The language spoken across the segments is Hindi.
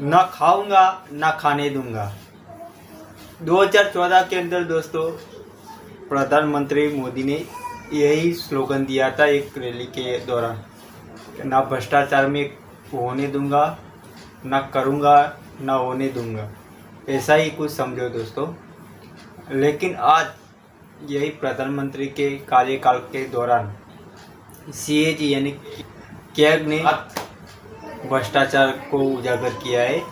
ना खाऊंगा ना खाने दूंगा। 2014 के अंदर दोस्तों प्रधानमंत्री मोदी ने यही स्लोगन दिया था एक रैली के दौरान, ना भ्रष्टाचार में होने दूंगा, ना करूंगा, ना होने दूंगा। ऐसा ही कुछ समझो दोस्तों। लेकिन आज यही प्रधानमंत्री के कार्यकाल के दौरान सीएजी यानी कैग ने भ्रष्टाचार को उजागर किया है।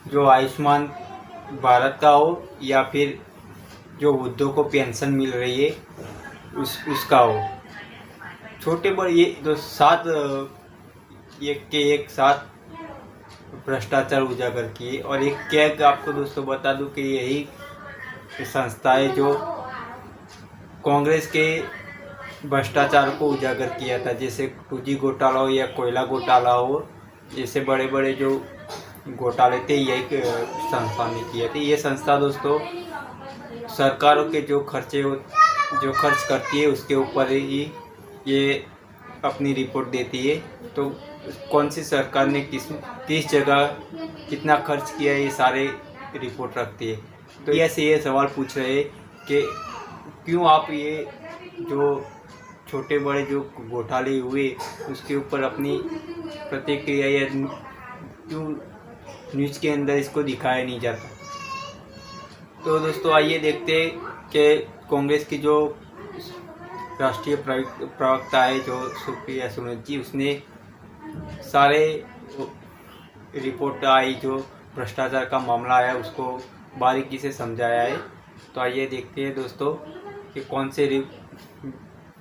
जो आयुष्मान भारत का हो या फिर जो वृद्धों को पेंशन मिल रही है उसका हो, छोटे बड़े ये जो सात एक के एक साथ भ्रष्टाचार उजागर किए। और एक कैग आपको दोस्तों बता दूं कि यही संस्था है जो कांग्रेस के भ्रष्टाचार को उजागर किया था, जैसे 2G घोटाला हो या कोयला घोटाला हो, जैसे बड़े बड़े जो घोटाले थे यही संस्था ने किए थे। ये संस्था दोस्तों सरकारों के जो खर्च करती है उसके ऊपर ही ये अपनी रिपोर्ट देती है। तो कौन सी सरकार ने किस जगह कितना खर्च किया है ये सारे रिपोर्ट रखती है। तो ऐसे ये सवाल पूछ रहे हैं कि क्यों आप ये जो छोटे बड़े जो घोटाले हुए उसके ऊपर अपनी प्रतिक्रिया या क्यों न्यूज़ के अंदर इसको दिखाया नहीं जाता। तो दोस्तों आइए देखते हैं कि कांग्रेस की जो राष्ट्रीय प्रवक्ता है जो सुप्रिया सुले जी, उसने सारे रिपोर्ट आई जो भ्रष्टाचार का मामला आया उसको बारीकी से समझाया है। तो आइए देखते हैं दोस्तों कि कौन से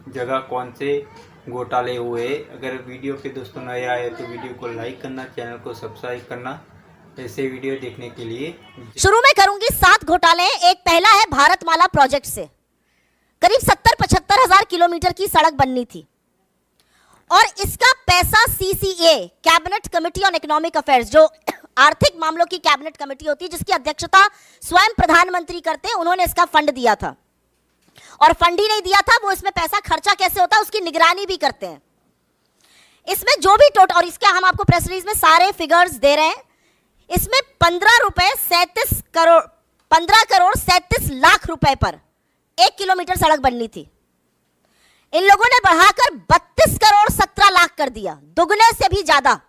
जगह कौन से घोटाले हुए। अगर वीडियो पे दोस्तों नए आए तो वीडियो को लाइक करना, चैनल को सब्सक्राइब करना ऐसे वीडियो देखने के लिए। शुरू में करूंगी 7 घोटाले। एक पहला है भारतमाला प्रोजेक्ट से करीब 70-75 हजार किलोमीटर की सड़क बननी थी और इसका पैसा CCA cabinet committee on economic affairs, जो आर्थिक मामलों की कैबिनेट कमेटी होती है जिसकी अध्यक्षता स्वयं प्रधानमंत्री करते हैं, उन्होंने इसका फंड दिया था। और फंड ही नहीं दिया था, वो इसमें पैसा खर्चा कैसे होता है उसकी निगरानी भी करते हैं। इसमें जो भी टोटल, और इसके हम आपको प्रेस रिलीज में सारे फिगर्स दे रहे हैं, इसमें 15 करोड़ 37 लाख रुपए पर 1 किलोमीटर सड़क बननी थी। इन लोगों ने बढ़ाकर 32 करोड़ 17 लाख कर दिया, दुगने से भी ज्यादा।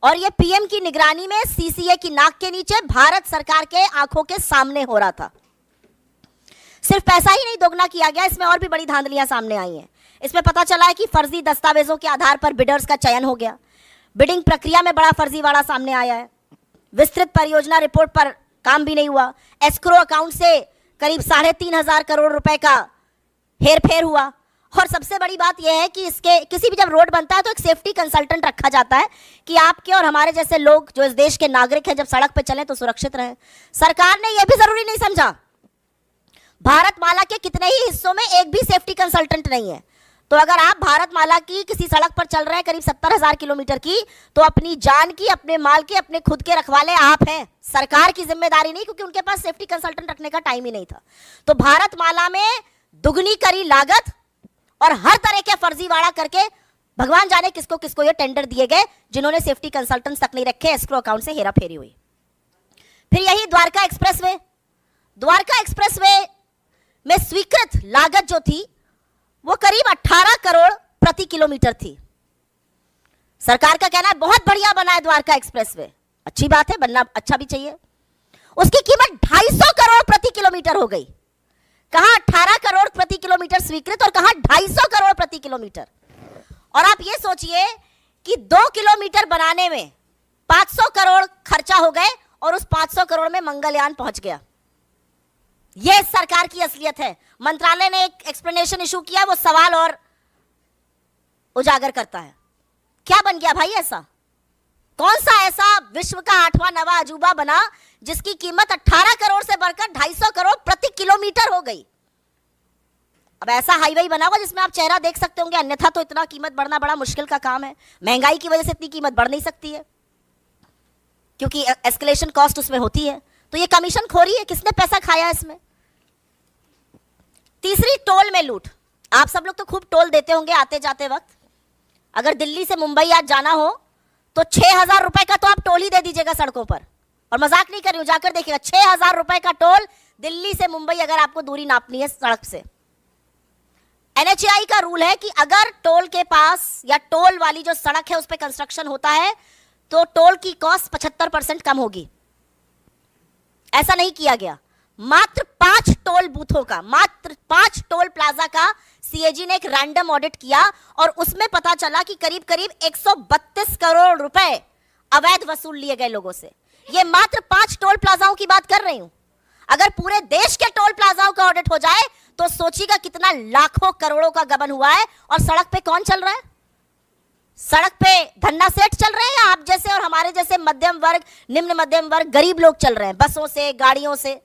और ये पीएम की निगरानी में सीसीए की नाक के नीचे भारत सरकार के आंखों के सामने हो रहा था। सिर्फ पैसा ही नहीं दोगुना किया गया, इसमें और भी बड़ी धांधलियां सामने आई हैं। इसमें पता चला है कि फर्जी दस्तावेजों के आधार पर बिडर्स का चयन हो गया। बिडिंग प्रक्रिया में बड़ा फर्जीवाड़ा सामने आया है। विस्तृत परियोजना रिपोर्ट पर काम भी नहीं हुआ। एस्क्रो अकाउंट से करीब 3,500 करोड़ रुपए का हेरफेर हुआ। और सबसे बड़ी बात यह है कि इसके किसी भी जब रोड बनता है तो एक सेफ्टी कंसल्टेंट रखा जाता है कि आपके और हमारे जैसे लोग जो इस देश के नागरिक हैं जब सड़क पर चलें तो सुरक्षित रहें। सरकार ने यह भी जरूरी नहीं समझा। भारतमाला के कितने ही हिस्सों में एक भी सेफ्टी कंसल्टेंट नहीं है। तो अगर आप भारतमाला की किसी सड़क पर चल रहे हैं करीब 70,000 किलोमीटर की, तो अपनी जान की, अपने माल की, अपने खुद के रखवाले आप हैं, सरकार की जिम्मेदारी नहीं, क्योंकि उनके पास सेफ्टी कंसल्टेंट रखने का टाइम ही नहीं था। तो भारतमाला में दुगनी करी लागत और हर तरह के फर्जीवाड़ा करके भगवान जाने किसको किसको ये टेंडर दिए गए जिन्होंने सेफ्टी कंसल्टेंट्स तक नहीं रखे। एस्क्रो अकाउंट से हेराफेरी हुई। फिर यही द्वारका एक्सप्रेसवे में स्वीकृत लागत जो थी वो करीब 18 करोड़ प्रति किलोमीटर थी। सरकार का कहना है बहुत बढ़िया बना है द्वारका एक्सप्रेसवे, अच्छी बात है, बनना अच्छा भी चाहिए। उसकी कीमत 250 करोड़ प्रति किलोमीटर हो गई। कहां 18 करोड़ प्रति किलोमीटर स्वीकृत और कहां 250 करोड़ प्रति किलोमीटर। और आप ये सोचिए कि 2 किलोमीटर बनाने में 500 करोड़ खर्चा हो गए और उस 500 करोड़ में मंगलयान पहुंच गया। यह सरकार की असलियत है। मंत्रालय ने एक एक्सप्लेनेशन इशू किया, वो सवाल और उजागर करता है। क्या बन गया भाई ऐसा? कौन सा ऐसा विश्व का 8वां 9वां अजूबा बना जिसकी कीमत 18 करोड़ से बढ़कर 250 करोड़ प्रति किलोमीटर हो गई? अब ऐसा हाईवे बना हुआ जिसमें आप चेहरा देख सकते होंगे, अन्यथा तो इतना कीमत बढ़ना बड़ा मुश्किल का काम है। महंगाई की वजह से इतनी कीमत बढ़ नहीं सकती है क्योंकि एस्केलेशन कॉस्ट उसमें होती है। तो ये कमीशन खोरी है, किसने पैसा खाया इसमें? तीसरी, टोल में लूट। आप सब लोग तो खूब टोल देते होंगे आते जाते वक्त। अगर दिल्ली से मुंबई आज जाना हो तो 6,000 रुपए का तो आप टोल ही दे दे दीजिएगा सड़कों पर। और मजाक नहीं कर रही हूं, जाकर देखिएगा 6,000 रुपए का टोल दिल्ली से मुंबई अगर आपको दूरी नापनी है सड़क से। NHAI का रूल है कि अगर टोल के पास या टोल वाली जो सड़क है उस पर कंस्ट्रक्शन होता है तो टोल की कॉस्ट 75% कम होगी। ऐसा नहीं किया गया। मात्र 5 टोल बूथों का, मात्र 5 टोल प्लाजा का CAG ने एक रैंडम ऑडिट किया और उसमें पता चला कि करीब करीब 132 करोड़ रुपए अवैध वसूल लिए गए लोगों से। ये मात्र 5 टोल प्लाजाओं की बात कर रही हूं। अगर पूरे देश के टोल प्लाजाओं का ऑडिट हो जाए तो सोचिएगा कितना लाखों करोड़ों का गबन हुआ है। और सड़क पे कौन चल रहा है? सड़क पे धन्ना सेठ चल रहे हैं या आप जैसे और हमारे जैसे मध्यम वर्ग, निम्न मध्यम वर्ग, गरीब लोग चल रहे हैं बसों से, गाड़ियों से,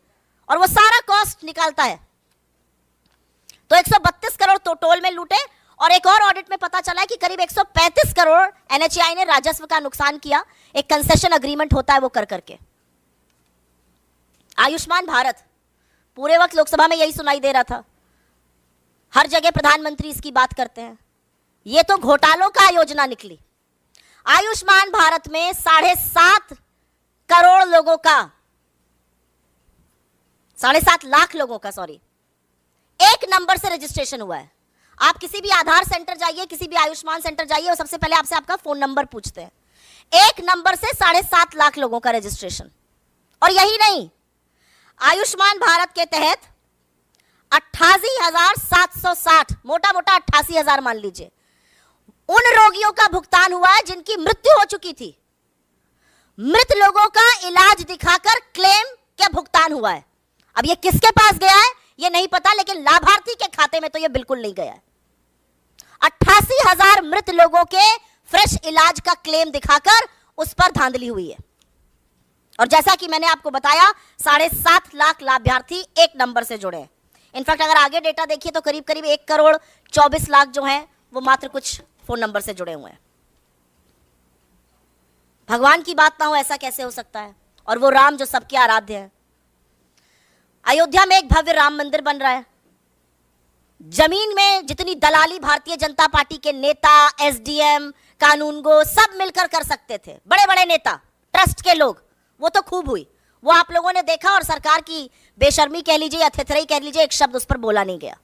और वो सारा कॉस्ट निकालता है। तो 132 करोड़ तो टोल में लूटे। और एक और ऑडिट में पता चला है कि करीब 135 करोड़ NHAI ने राजस्व का नुकसान किया। एक कंसेशन अग्रीमेंट होता है वो कर करके। आयुष्मान भारत पूरे वक्त लोकसभा में यही सुनाई दे रहा था, हर जगह प्रधानमंत्री इसकी बात करते हैं। ये तो घोटालों का योजना निकली। आयुष्मान भारत में 7.5 करोड़ लोगों का, 7.5 लाख लोगों का, सॉरी, एक नंबर से रजिस्ट्रेशन हुआ है। आप किसी भी आधार सेंटर जाइए, किसी भी आयुष्मान सेंटर जाइए, और सबसे पहले आपसे आपका फोन नंबर पूछते हैं। एक नंबर से 7.5 लाख लोगों का रजिस्ट्रेशन। और यही नहीं, आयुष्मान भारत के तहत 88,760, मोटा मोटा 88,000 मान लीजिए, उन रोगियों का भुगतान हुआ है जिनकी मृत्यु हो चुकी थी। मृत लोगों का इलाज दिखाकर क्लेम का भुगतान हुआ है। अब ये किसके पास गया है ये नहीं पता, लेकिन लाभार्थी के खाते में तो ये बिल्कुल नहीं गया है। 88,000 मृत लोगों के फ्रेश इलाज का क्लेम दिखाकर उस पर धांधली हुई है। और जैसा कि मैंने आपको बताया, 7.5 लाख लाभार्थी एक नंबर से जुड़े हैं। इनफैक्ट अगर आगे डेटा देखिए तो करीब करीब 1 करोड़ 24 लाख जो हैं वो मात्र कुछ फोन नंबर से जुड़े हुए हैं। भगवान की बात ना हो ऐसा कैसे हो सकता है? और वो राम जो सबके आराध्य है। अयोध्या में एक भव्य राम मंदिर बन रहा है। जमीन में जितनी दलाली भारतीय जनता पार्टी के नेता, SDM, कानूनगो सब मिलकर कर सकते थे, बड़े बड़े नेता, ट्रस्ट के लोग, वो तो खूब हुई। वो आप लोगों ने देखा और सरकार की बेशर्मी कह लीजिए या थेथराई कह लीजिए, एक शब्द उस पर बोला नहीं गया।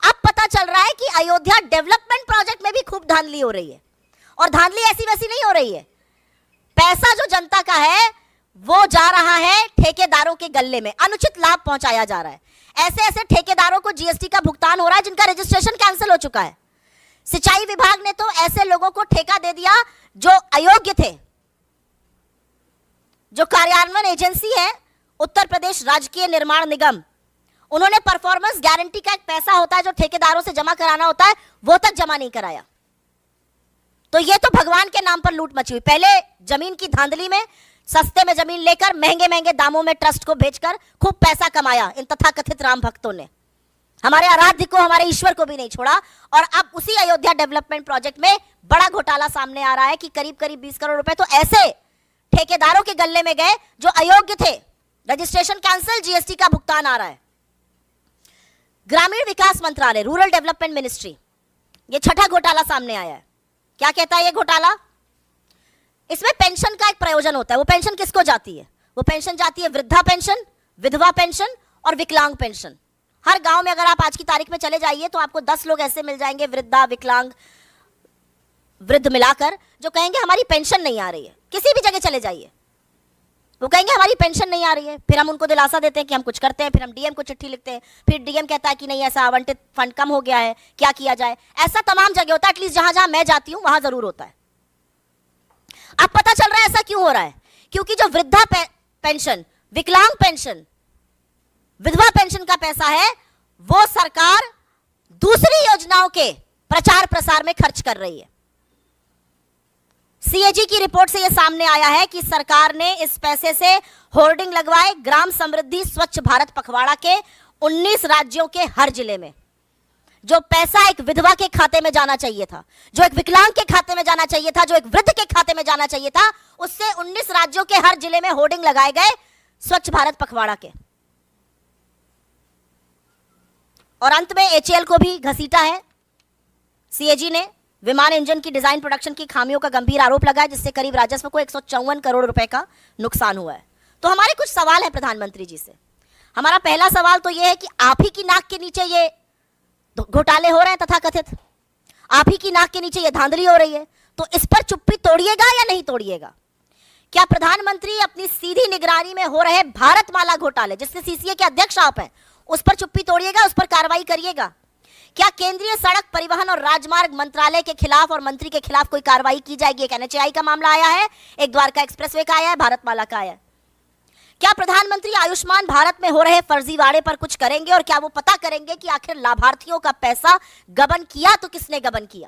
अब पता चल रहा है कि अयोध्या डेवलपमेंट प्रोजेक्ट में भी खूब धांधली हो रही है। और धांधली ऐसी वैसी नहीं हो रही है। पैसा जो जनता का है वो जा रहा है ठेकेदारों के गल्ले में, अनुचित लाभ पहुंचाया जा रहा है। ऐसे ऐसे ठेकेदारों को GST का भुगतान हो रहा है जिनका रजिस्ट्रेशन कैंसिल हो चुका है। सिंचाई विभाग ने तो ऐसे लोगों को ठेका दे दिया जो अयोग्य थे। जो कार्यान्वयन एजेंसी है उत्तर प्रदेश राजकीय निर्माण निगम, उन्होंने परफॉर्मेंस गारंटी का एक पैसा होता है जो ठेकेदारों से जमा कराना होता है, वो तक जमा नहीं कराया। तो ये तो भगवान के नाम पर लूट मची हुई। पहले जमीन की धांधली में सस्ते में जमीन लेकर महंगे महंगे दामों में ट्रस्ट को बेचकर खूब पैसा कमाया इन तथाकथित राम भक्तों ने। हमारे आराध्य को, हमारे ईश्वर को भी नहीं छोड़ा। और अब उसी अयोध्या डेवलपमेंट प्रोजेक्ट में बड़ा घोटाला सामने आ रहा है कि करीब करीब 20 करोड़ रुपए तो ऐसे ठेकेदारों के गल्ले में गए जो अयोग्य थे। रजिस्ट्रेशन कैंसिल, GST का भुगतान आ रहा है। ग्रामीण विकास मंत्रालय, रूरल डेवलपमेंट मिनिस्ट्री, ये छठा घोटाला सामने आया है। क्या कहता है ये घोटाला? इसमें पेंशन का एक प्रयोजन होता है। वो पेंशन किसको जाती है? वो पेंशन जाती है वृद्धा पेंशन, विधवा पेंशन और विकलांग पेंशन। हर गांव में अगर आप आज की तारीख में चले जाइए तो आपको 10 लोग ऐसे मिल जाएंगे, वृद्धा, विकलांग, वृद्ध मिलाकर, जो कहेंगे हमारी पेंशन नहीं आ रही है। किसी भी जगह चले जाइए वो कहेंगे हमारी पेंशन नहीं आ रही है। फिर हम उनको दिलासा देते हैं कि हम कुछ करते हैं, फिर हम DM को चिट्ठी लिखते हैं, फिर DM कहता है कि नहीं ऐसा आवंटित फंड कम हो गया है, क्या किया जाए। ऐसा तमाम जगह होता है, एटलीस्ट जहां जहां मैं जाती हूं वहां जरूर होता है। अब पता चल रहा है ऐसा क्यों हो रहा है? क्योंकि जो वृद्धा पेंशन, विकलांग पेंशन, विधवा पेंशन का पैसा है वो सरकार दूसरी योजनाओं के प्रचार प्रसार में खर्च कर रही है। CAG की रिपोर्ट से यह सामने आया है कि सरकार ने इस पैसे से होर्डिंग लगवाए ग्राम समृद्धि स्वच्छ भारत पखवाड़ा के 19 राज्यों के हर जिले में। जो पैसा एक विधवा के खाते में जाना चाहिए था, जो एक विकलांग के खाते में जाना चाहिए था, जो एक वृद्ध के खाते में जाना चाहिए था, उससे 19 राज्यों के हर जिले में होर्डिंग लगाए गए स्वच्छ भारत पखवाड़ा के। और अंत में HAL को भी घसीटा है CAG ने विमान इंजन की डिजाइन प्रोडक्शन की खामियों का गंभीर आरोप लगा है, जिससे करीब राजस्व को 154 करोड़ रुपए का नुकसान हुआ है। तो हमारे कुछ सवाल है प्रधानमंत्री जी से। हमारा पहला सवाल तो यह है कि आप ही की नाक के नीचे ये घोटाले हो रहे हैं, तथाकथित आप ही की नाक के नीचे ये धांधली हो रही है, तो इस पर चुप्पी तोड़िएगा या नहीं तोड़िएगा? क्या प्रधानमंत्री अपनी सीधी निगरानी में हो रहे भारतमाला घोटाले, जिससे सीसीए के अध्यक्ष आप हैं, उस पर चुप्पी तोड़िएगा, उस पर कार्रवाई करिएगा? क्या केंद्रीय सड़क परिवहन और राजमार्ग मंत्रालय के खिलाफ और मंत्री के खिलाफ कोई कार्रवाई की जाएगी? एक एनएचएआई का मामला आया है, एक द्वारका एक्सप्रेसवे का आया है, भारतमाला का आया है। क्या प्रधानमंत्री आयुष्मान भारत में हो रहे फर्जीवाड़े पर कुछ करेंगे, और क्या वो पता करेंगे कि आखिर लाभार्थियों का पैसा गबन किया तो किसने गबन किया?